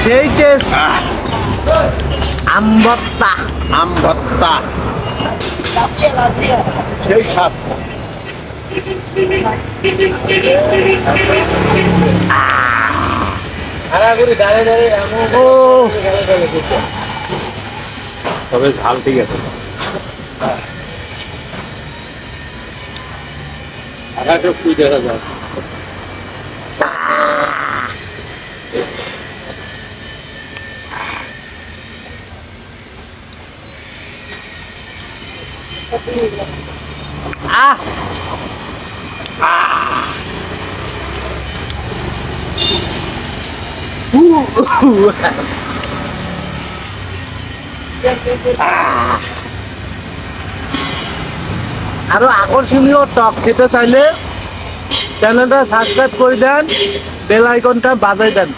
সেই টেস্ট আম ভর্তা। আম ভর্তা সেই স্বাদ। ও তবে ঝাল ঠিক আছে। আগাটা তুই দেখা যায়। আহ আরো আকর্ষণীয় টক খেতে চাইলে চ্যানেলটা সাবস্ক্রাইব করে দেন, বেল আইকনটা বাজাই দেন।